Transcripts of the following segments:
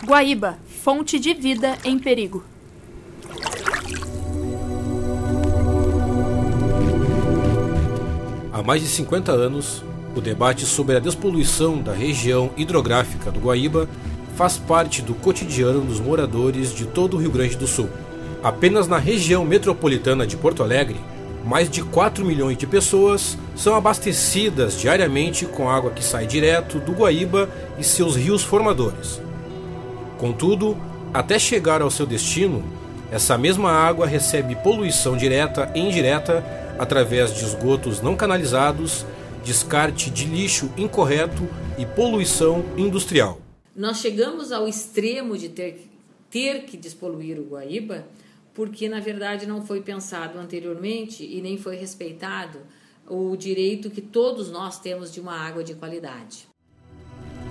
Guaíba, fonte de vida em perigo. Há mais de 50 anos, o debate sobre a despoluição da região hidrográfica do Guaíba faz parte do cotidiano dos moradores de todo o Rio Grande do Sul. Apenas na região metropolitana de Porto Alegre, mais de 4 milhões de pessoas são abastecidas diariamente com água que sai direto do Guaíba e seus rios formadores. Contudo, até chegar ao seu destino, essa mesma água recebe poluição direta e indireta através de esgotos não canalizados, descarte de lixo incorreto e poluição industrial. Nós chegamos ao extremo de ter que despoluir o Guaíba porque, na verdade, não foi pensado anteriormente e nem foi respeitado o direito que todos nós temos de uma água de qualidade.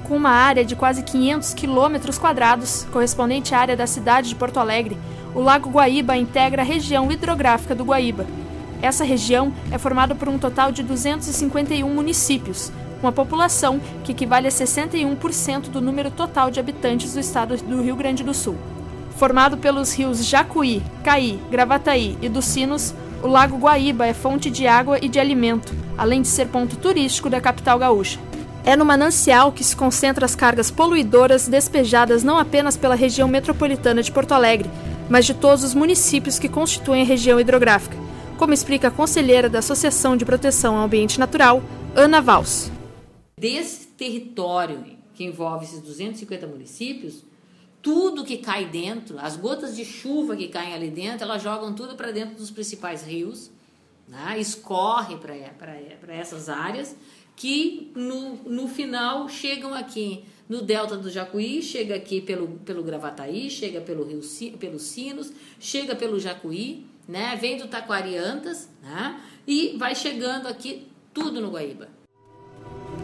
Com uma área de quase 500 quilômetros quadrados, correspondente à área da cidade de Porto Alegre, o Lago Guaíba integra a região hidrográfica do Guaíba. Essa região é formada por um total de 251 municípios, com uma população que equivale a 61% do número total de habitantes do estado do Rio Grande do Sul. Formado pelos rios Jacuí, Caí, Gravataí e dos Sinos, o Lago Guaíba é fonte de água e de alimento, além de ser ponto turístico da capital gaúcha. É no manancial que se concentram as cargas poluidoras despejadas não apenas pela região metropolitana de Porto Alegre, mas de todos os municípios que constituem a região hidrográfica, como explica a conselheira da Associação de Proteção ao Ambiente Natural, Ana Valls. Desse território que envolve esses 250 municípios, tudo que cai dentro, as gotas de chuva que caem ali dentro, elas jogam tudo para dentro dos principais rios, né? Escorre para essas áreas que no final chegam aqui no delta do Jacuí, chega aqui pelo Gravataí, chega pelos Sinos, chega pelo Jacuí, né? Vem do Taquariantas, né? E vai chegando aqui tudo no Guaíba.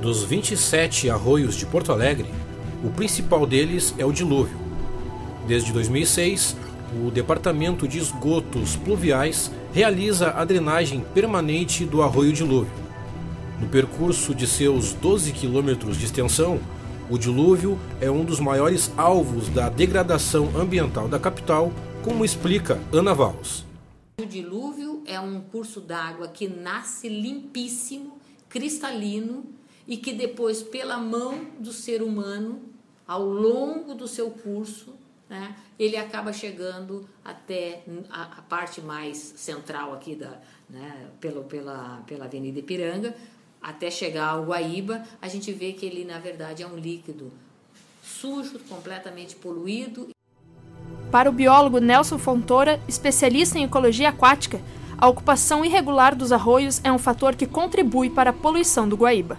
Dos 27 arroios de Porto Alegre, o principal deles é o Dilúvio. Desde 2006, o Departamento de Esgotos Pluviais realiza a drenagem permanente do arroio Dilúvio. No percurso de seus 12 quilômetros de extensão, o Dilúvio é um dos maiores alvos da degradação ambiental da capital, como explica Ana Valls. O dilúvio é um curso d'água que nasce limpíssimo, cristalino, e que depois, pela mão do ser humano, ao longo do seu curso, né, ele acaba chegando até a parte mais central aqui pela Avenida Ipiranga, até chegar ao Guaíba. A gente vê que ele, na verdade, é um líquido sujo, completamente poluído. Para o biólogo Nelson Fontoura, especialista em ecologia aquática, a ocupação irregular dos arroios é um fator que contribui para a poluição do Guaíba.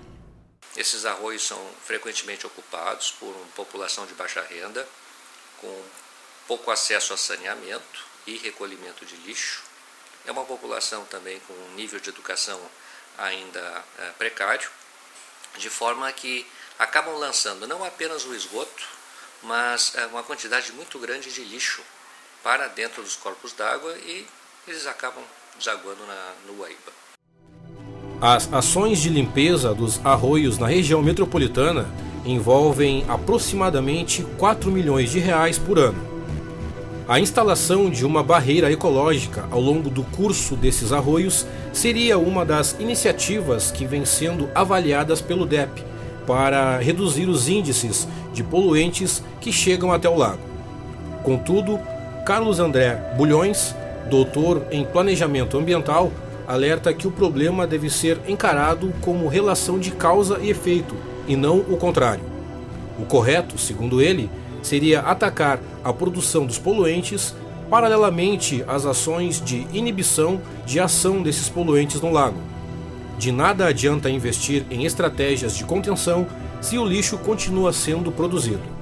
Esses arroios são frequentemente ocupados por uma população de baixa renda, com pouco acesso a saneamento e recolhimento de lixo. É uma população também com um nível de educação ainda precário, de forma que acabam lançando não apenas o esgoto, mas uma quantidade muito grande de lixo para dentro dos corpos d'água e eles acabam desaguando no Guaíba. As ações de limpeza dos arroios na região metropolitana envolvem aproximadamente 4 milhões de reais por ano. A instalação de uma barreira ecológica ao longo do curso desses arroios seria uma das iniciativas que vem sendo avaliadas pelo DEP para reduzir os índices de poluentes que chegam até o lago. Contudo, Carlos André Bulhões, doutor em planejamento ambiental, alerta que o problema deve ser encarado como relação de causa e efeito, e não o contrário. O correto, segundo ele, seria atacar a produção dos poluentes paralelamente às ações de inibição de ação desses poluentes no lago. De nada adianta investir em estratégias de contenção se o lixo continua sendo produzido.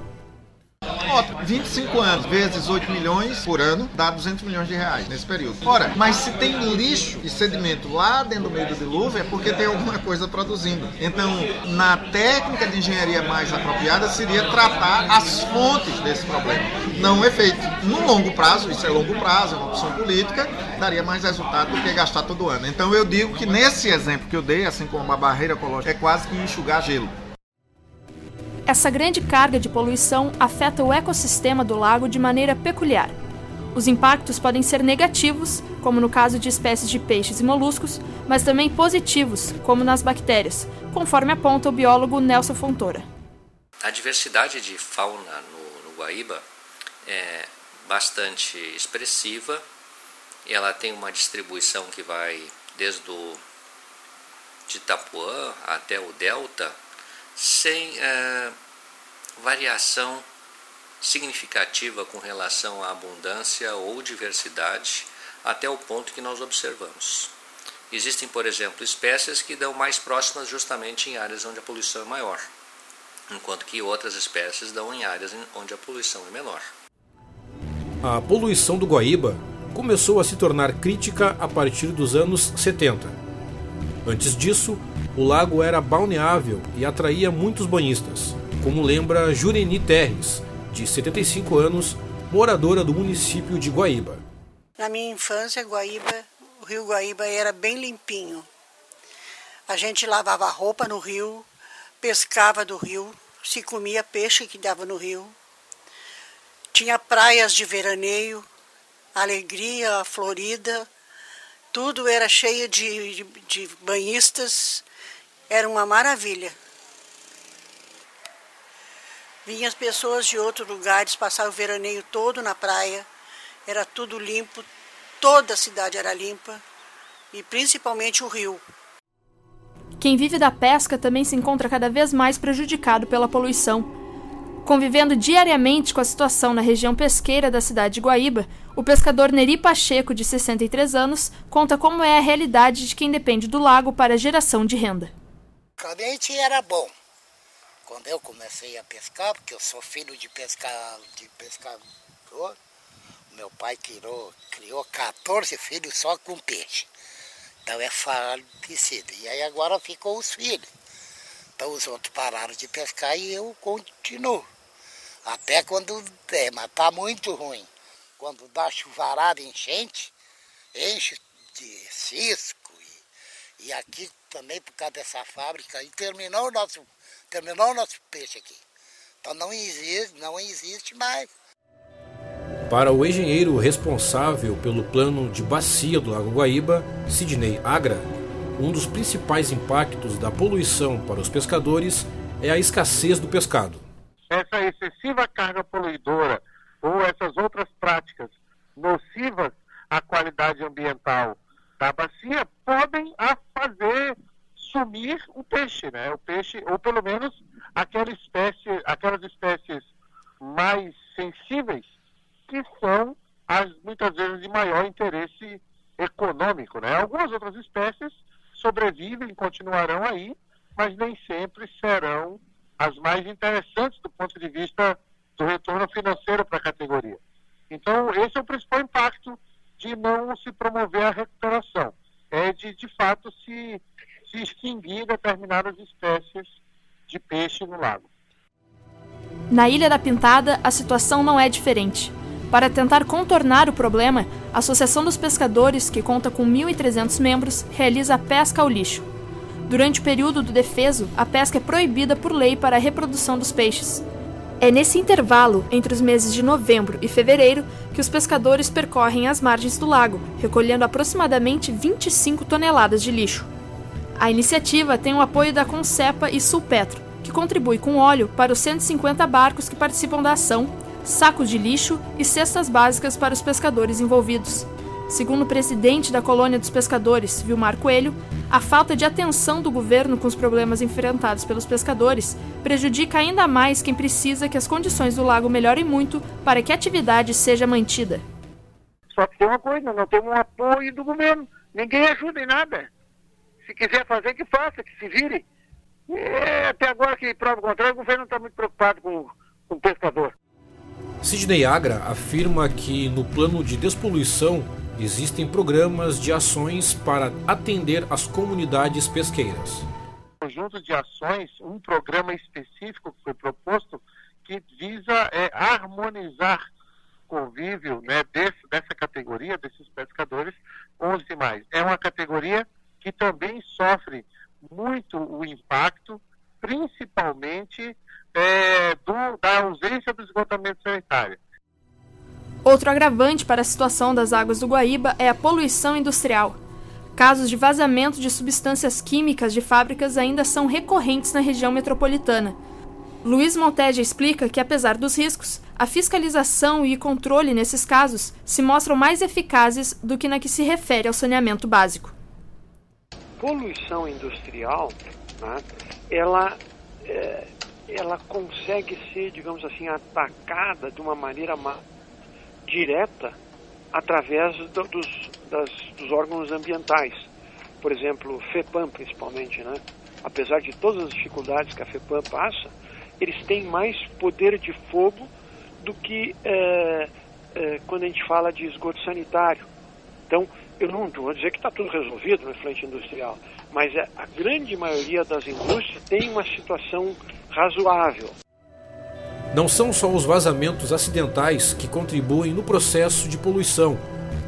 25 anos vezes 8 milhões por ano dá 200 milhões de reais nesse período. Ora, mas se tem lixo e sedimento lá dentro do meio do dilúvio é porque tem alguma coisa produzindo. Então, na técnica de engenharia mais apropriada seria tratar as fontes desse problema, não o efeito. No longo prazo, isso é longo prazo, é uma opção política, daria mais resultado do que gastar todo ano. Então eu digo que nesse exemplo que eu dei, assim como uma barreira ecológica, é quase que enxugar gelo. Essa grande carga de poluição afeta o ecossistema do lago de maneira peculiar. Os impactos podem ser negativos, como no caso de espécies de peixes e moluscos, mas também positivos, como nas bactérias, conforme aponta o biólogo Nelson Fontoura. A diversidade de fauna no Guaíba é bastante expressiva. Ela tem uma distribuição que vai desde de Itapuã até o Delta, sem variação significativa com relação à abundância ou diversidade até o ponto que nós observamos. Existem, por exemplo, espécies que dão mais próximas justamente em áreas onde a poluição é maior, enquanto que outras espécies dão em áreas onde a poluição é menor. A poluição do Guaíba começou a se tornar crítica a partir dos anos 70. Antes disso, o lago era balneável e atraía muitos banhistas, como lembra Jureni Terres, de 75 anos, moradora do município de Guaíba. Na minha infância, o rio Guaíba era bem limpinho. A gente lavava roupa no rio, pescava do rio, se comia peixe que dava no rio. Tinha praias de veraneio, Alegria, Florida, tudo era cheio de banhistas, era uma maravilha. Vinham as pessoas de outros lugares, passavam o veraneio todo na praia, era tudo limpo, toda a cidade era limpa, e principalmente o rio. Quem vive da pesca também se encontra cada vez mais prejudicado pela poluição. Convivendo diariamente com a situação na região pesqueira da cidade de Guaíba, o pescador Neri Pacheco, de 63 anos, conta como é a realidade de quem depende do lago para a geração de renda. Antigamente era bom. Quando eu comecei a pescar, porque eu sou filho de pescador, meu pai criou 14 filhos só com peixe. Então é falecido. E aí agora ficou os filhos. Então os outros pararam de pescar e eu continuo. Até quando der, mas tá muito ruim. Quando dá chuvarada, enchente, enche de cisco. E aqui também, por causa dessa fábrica, e terminou o nosso peixe aqui. Então não existe mais. Para o engenheiro responsável pelo plano de bacia do Lago Guaíba, Sidney Agra, um dos principais impactos da poluição para os pescadores é a escassez do pescado. Essa excessiva carga poluidora ou essas outras práticas nocivas à qualidade ambiental da bacia podem fazer sumir o peixe, né? O peixe, ou pelo menos aquelas espécies mais sensíveis, que são muitas vezes de maior interesse econômico, né? Algumas outras espécies sobrevivem, continuarão aí, mas nem sempre serão as mais interessantes do ponto de vista do retorno financeiro para a categoria. Então, esse é o principal impacto de não se promover a recuperação, é de fato se extinguir determinadas espécies de peixe no lago. Na Ilha da Pintada, a situação não é diferente. Para tentar contornar o problema, a Associação dos Pescadores, que conta com 1.300 membros, realiza a pesca ao lixo. Durante o período do defeso, a pesca é proibida por lei para a reprodução dos peixes. É nesse intervalo, entre os meses de novembro e fevereiro, que os pescadores percorrem as margens do lago, recolhendo aproximadamente 25 toneladas de lixo. A iniciativa tem o apoio da Concepa e Sulpetro, que contribui com óleo para os 150 barcos que participam da ação, sacos de lixo e cestas básicas para os pescadores envolvidos. Segundo o presidente da Colônia dos Pescadores, Vilmar Coelho, a falta de atenção do governo com os problemas enfrentados pelos pescadores prejudica ainda mais quem precisa que as condições do lago melhorem muito para que a atividade seja mantida. Só que tem uma coisa, não tem um apoio do governo. Ninguém ajuda em nada. Se quiser fazer, que faça, que se vire. Até agora que prova o contrário, o governo não está muito preocupado com o pescador. Sidney Agra afirma que no plano de despoluição existem programas de ações para atender as comunidades pesqueiras. Conjunto de ações, um programa específico que foi proposto que visa harmonizar o convívio, né, dessa categoria, desses pescadores, com os demais. É uma categoria que também sofre muito o impacto, principalmente Outro agravante para a situação das águas do Guaíba é a poluição industrial. Casos de vazamento de substâncias químicas de fábricas ainda são recorrentes na região metropolitana. Luiz Monteja explica que, apesar dos riscos, a fiscalização e controle nesses casos se mostram mais eficazes do que na que se refere ao saneamento básico. Poluição industrial, né, ela consegue ser, digamos assim, atacada de uma maneira mais direta através dos órgãos ambientais. Por exemplo, FEPAM principalmente, né? Apesar de todas as dificuldades que a FEPAM passa, eles têm mais poder de fogo do que quando a gente fala de esgoto sanitário. Então, eu não vou dizer que está tudo resolvido no efluente industrial, mas a grande maioria das indústrias tem uma situação razoável. Não são só os vazamentos acidentais que contribuem no processo de poluição,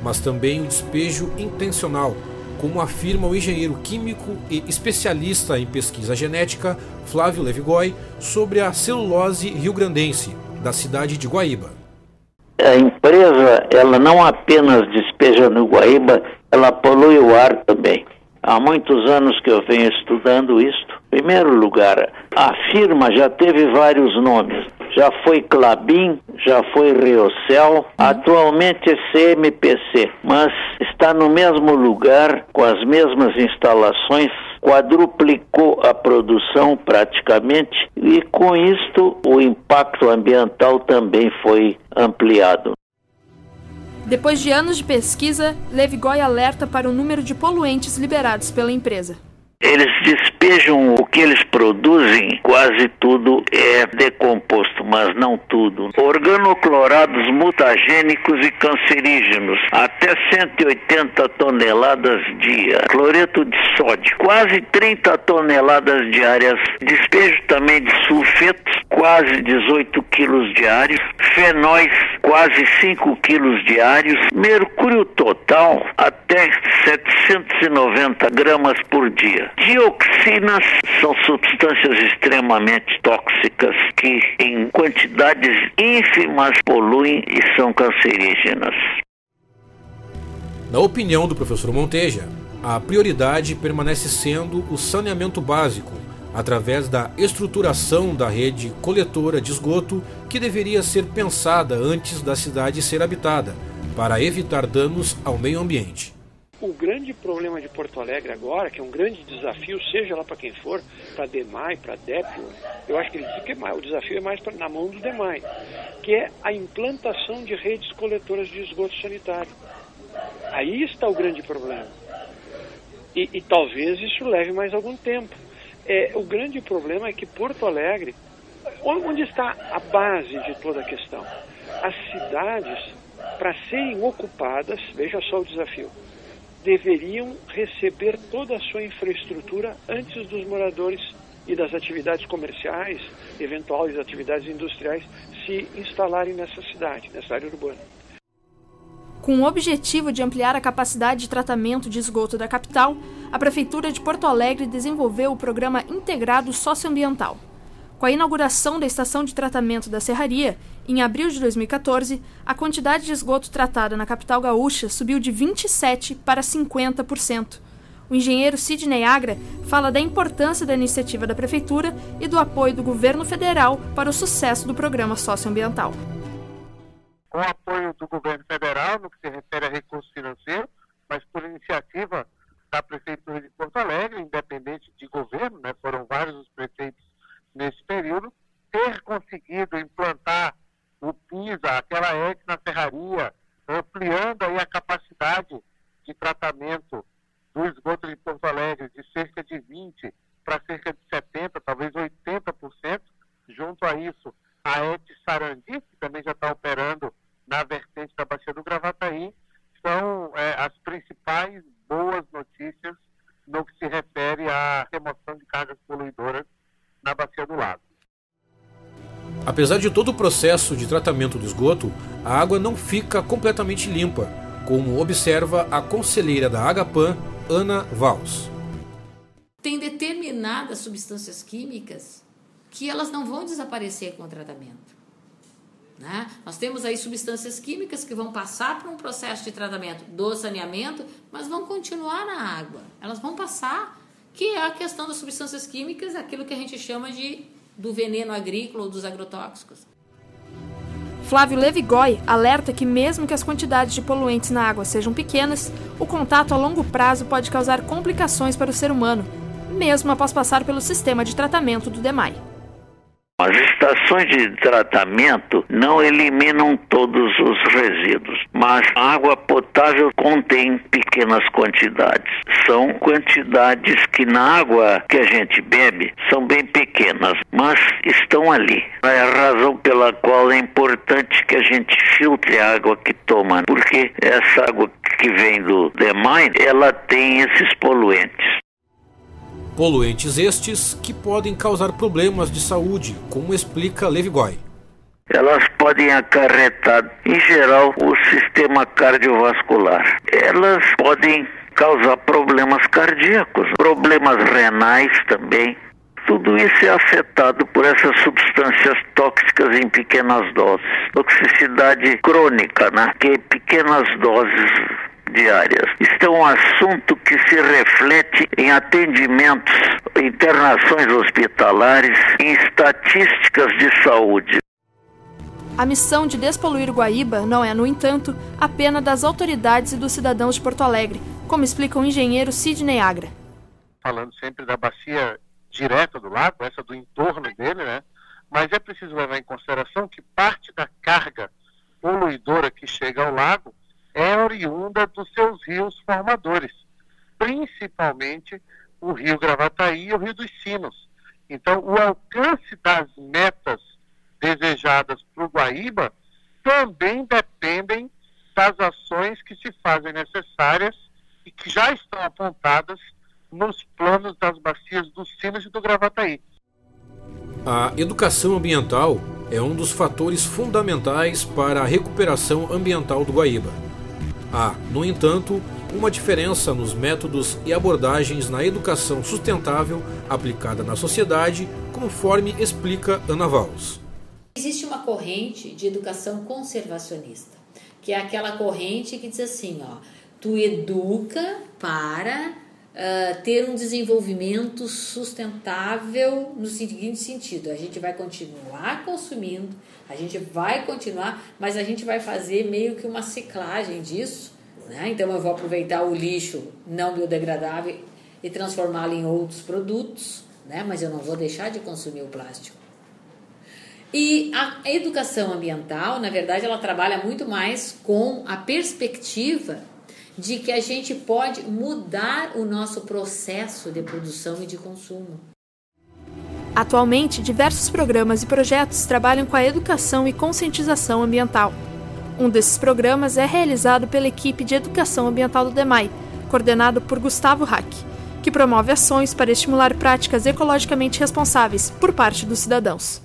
mas também o despejo intencional, como afirma o engenheiro químico e especialista em pesquisa genética Flávio Levigói sobre a celulose riograndense, da cidade de Guaíba. A empresa, ela não apenas despeja no Guaíba, ela polui o ar também. Há muitos anos que eu venho estudando isto. Em primeiro lugar, a firma já teve vários nomes. Já foi Klabin, já foi Riocel, atualmente é CMPC, mas está no mesmo lugar, com as mesmas instalações, quadruplicou a produção praticamente e com isto o impacto ambiental também foi ampliado. Depois de anos de pesquisa, Levigói alerta para o número de poluentes liberados pela empresa. Eles despejam o que eles produzem, quase tudo é decomposto, mas não tudo. Organoclorados mutagênicos e cancerígenos, até 180 toneladas dia. Cloreto de sódio, quase 30 toneladas diárias. Despejo também de sulfetos, quase 18 quilos diários. Fenóis, quase 5 quilos diários. Mercúrio total, até 790 gramas por dia. Dioxinas são substâncias extremamente tóxicas que, em quantidades ínfimas, poluem e são cancerígenas. Na opinião do professor Monteja, a prioridade permanece sendo o saneamento básico, através da estruturação da rede coletora de esgoto que deveria ser pensada antes da cidade ser habitada, para evitar danos ao meio ambiente. O grande problema de Porto Alegre agora, que é um grande desafio, seja lá para quem for, para a DEMAI, para a DEP, eu acho que ele diz que o desafio é mais na mão do DEMAI, que é a implantação de redes coletoras de esgoto sanitário. Aí está o grande problema. E talvez isso leve mais algum tempo. O grande problema é que Porto Alegre, onde está a base de toda a questão? As cidades, para serem ocupadas, veja só o desafio, deveriam receber toda a sua infraestrutura antes dos moradores e das atividades comerciais, eventuais atividades industriais, se instalarem nessa cidade, nessa área urbana. Com o objetivo de ampliar a capacidade de tratamento de esgoto da capital, a Prefeitura de Porto Alegre desenvolveu o Programa Integrado Socioambiental. Com a inauguração da estação de tratamento da Serraria, em abril de 2014, a quantidade de esgoto tratada na capital gaúcha subiu de 27% para 50%. O engenheiro Sidney Agra fala da importância da iniciativa da Prefeitura e do apoio do governo federal para o sucesso do programa socioambiental. Com o apoio do governo federal, no que se refere a recursos financeiros, mas por iniciativa da Prefeitura de Porto Alegre, independente de governo, né, foram vários os prefeitos nesse período, ter conseguido implantar o PISA, aquela ET na Serraria, ampliando aí a capacidade de tratamento do esgoto de Porto Alegre de cerca de 20% para cerca de 70%, talvez 80%. Junto a isso, a ET Sarandi, que também já está operando na vertente da Bacia do Gravataí, são as principais boas notícias no que se refere à remoção de cargas poluidoras na Bacia do Lago. Apesar de todo o processo de tratamento do esgoto, a água não fica completamente limpa, como observa a conselheira da Agapan, Ana Valls. Tem determinadas substâncias químicas que elas não vão desaparecer com o tratamento. né? Nós temos aí substâncias químicas que vão passar por um processo de tratamento do saneamento, mas vão continuar na água. Elas vão passar, que é a questão das substâncias químicas, aquilo que a gente chama do veneno agrícola ou dos agrotóxicos. Flávio Levigói alerta que mesmo que as quantidades de poluentes na água sejam pequenas, o contato a longo prazo pode causar complicações para o ser humano, mesmo após passar pelo sistema de tratamento do DEMAI. As estações de tratamento não eliminam todos os resíduos, mas a água potável contém pequenas quantidades. São quantidades que na água que a gente bebe são bem pequenas, mas estão ali. É a razão pela qual é importante que a gente filtre a água que toma, porque essa água que vem do DEMAI, ela tem esses poluentes. Poluentes estes que podem causar problemas de saúde, como explica Levigói. Elas podem acarretar, em geral, o sistema cardiovascular. Elas podem causar problemas cardíacos, problemas renais também. Tudo isso é afetado por essas substâncias tóxicas em pequenas doses. Toxicidade crônica, né? Que pequenas doses diárias. Isso é um assunto que se reflete em atendimentos, internações hospitalares, em estatísticas de saúde. A missão de despoluir Guaíba não é, no entanto, apenas das autoridades e dos cidadãos de Porto Alegre, como explica o engenheiro Sidney Agra. Falando sempre da bacia direta do lago, essa do entorno dele, né? Mas é preciso levar em consideração que parte da carga poluidora que chega ao lago é oriunda dos seus rios formadores, principalmente o Rio Gravataí e o Rio dos Sinos. Então, o alcance das metas desejadas para o Guaíba também dependem das ações que se fazem necessárias e que já estão apontadas nos planos das bacias dos Sinos e do Gravataí. A educação ambiental é um dos fatores fundamentais para a recuperação ambiental do Guaíba. Há, no entanto, uma diferença nos métodos e abordagens na educação sustentável aplicada na sociedade, conforme explica Ana Valls. Existe uma corrente de educação conservacionista, que é aquela corrente que diz assim, tu educa para ter um desenvolvimento sustentável no seguinte sentido: a gente vai continuar consumindo, a gente vai continuar, mas a gente vai fazer meio que uma ciclagem disso, né? Então eu vou aproveitar o lixo não biodegradável e transformá-lo em outros produtos, né? Mas eu não vou deixar de consumir o plástico. E a educação ambiental, na verdade, ela trabalha muito mais com a perspectiva de que a gente pode mudar o nosso processo de produção e de consumo. Atualmente, diversos programas e projetos trabalham com a educação e conscientização ambiental. Um desses programas é realizado pela equipe de educação ambiental do DEMAI, coordenado por Gustavo Hack, que promove ações para estimular práticas ecologicamente responsáveis por parte dos cidadãos.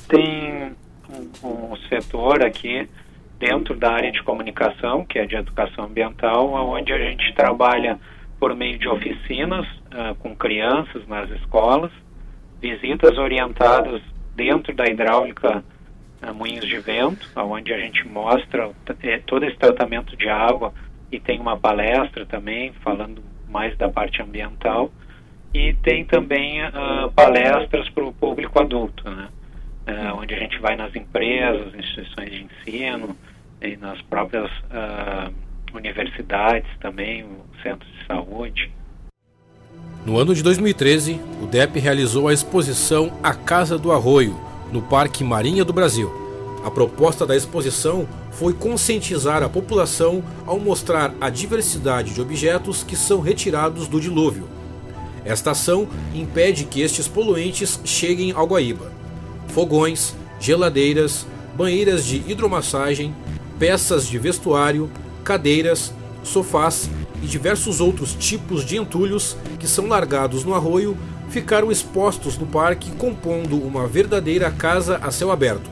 Tem um setor aqui dentro da área de comunicação, que é de educação ambiental, onde a gente trabalha por meio de oficinas com crianças nas escolas, visitas orientadas dentro da hidráulica Moinhos de Vento, onde a gente mostra todo esse tratamento de água e tem uma palestra também falando mais da parte ambiental, e tem também palestras para o público adulto, né? Onde a gente vai nas empresas, instituições de ensino e nas próprias universidades também, centros de saúde. No ano de 2013, o DEP realizou a exposição A Casa do Arroio, no Parque Marinha do Brasil. A proposta da exposição foi conscientizar a população ao mostrar a diversidade de objetos que são retirados do dilúvio. Esta ação impede que estes poluentes cheguem ao Guaíba. Fogões, geladeiras, banheiras de hidromassagem, peças de vestuário, cadeiras, sofás e diversos outros tipos de entulhos que são largados no arroio ficaram expostos no parque, compondo uma verdadeira casa a céu aberto.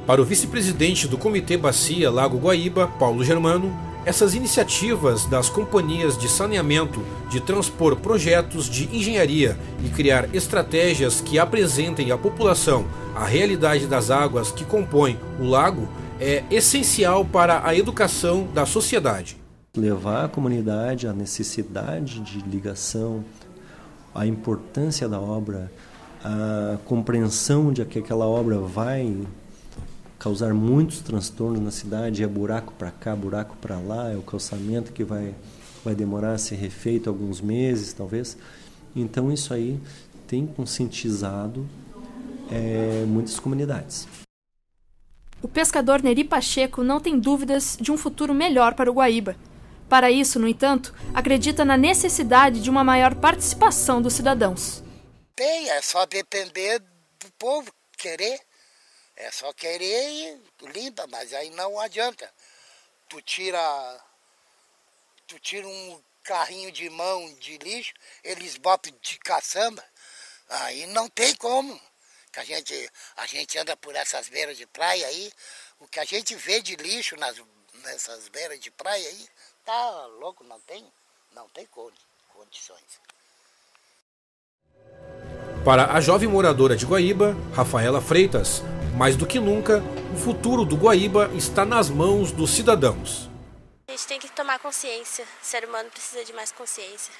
Para o vice-presidente do Comitê Bacia Lago Guaíba, Paulo Germano, Essas iniciativas das companhias de saneamento de transpor projetos de engenharia e criar estratégias que apresentem à população a realidade das águas que compõem o lago é essencial para a educação da sociedade. Levar à comunidade a necessidade de ligação, a importância da obra, a compreensão de que aquela obra vai causar muitos transtornos na cidade, é buraco para cá, buraco para lá, é o calçamento que vai demorar a ser refeito alguns meses, talvez. Então isso aí tem conscientizado muitas comunidades. O pescador Neri Pacheco não tem dúvidas de um futuro melhor para o Guaíba. Para isso, no entanto, acredita na necessidade de uma maior participação dos cidadãos. É só depender do povo querer. É só querer e limpa, mas aí não adianta. Tu tira um carrinho de mão de lixo, eles botam de caçamba, aí não tem como. Que a gente anda por essas beiras de praia aí, o que a gente vê de lixo nessas beiras de praia aí, tá louco, não tem condições. Para a jovem moradora de Guaíba, Rafaela Freitas, mais do que nunca, o futuro do Guaíba está nas mãos dos cidadãos. A gente tem que tomar consciência, o ser humano precisa de mais consciência,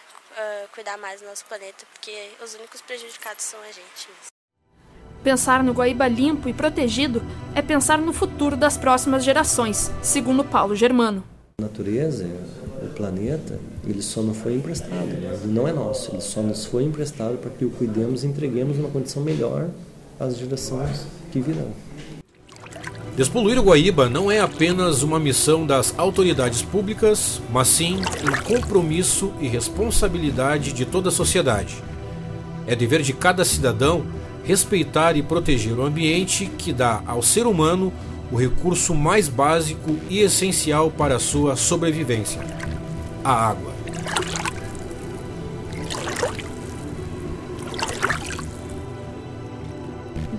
cuidar mais do nosso planeta, porque os únicos prejudicados são a gente mesmo. Pensar no Guaíba limpo e protegido é pensar no futuro das próximas gerações, segundo Paulo Germano. A natureza, o planeta, ele só não foi emprestado, ele não é nosso, ele só nos foi emprestado para que o cuidemos e entreguemos uma condição melhor às gerações que virão. Despoluir o Guaíba não é apenas uma missão das autoridades públicas, mas sim um compromisso e responsabilidade de toda a sociedade. É dever de cada cidadão respeitar e proteger o ambiente que dá ao ser humano o recurso mais básico e essencial para a sua sobrevivência: a água.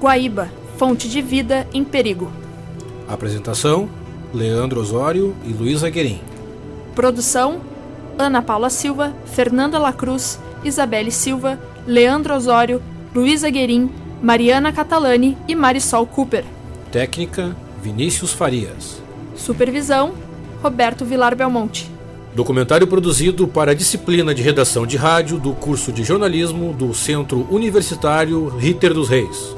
Guaíba, fonte de vida em perigo. Apresentação: Leandro Osório e Luísa Guerin. Produção: Ana Paula Silva, Fernanda Lacruz, Isabelle Silva, Leandro Osório, Luísa Guerin, Mariana Catalani e Marisol Cooper. Técnica: Vinícius Farias. Supervisão: Roberto Vilar Belmonte. Documentário produzido para a disciplina de redação de rádio do curso de jornalismo do Centro Universitário Ritter dos Reis.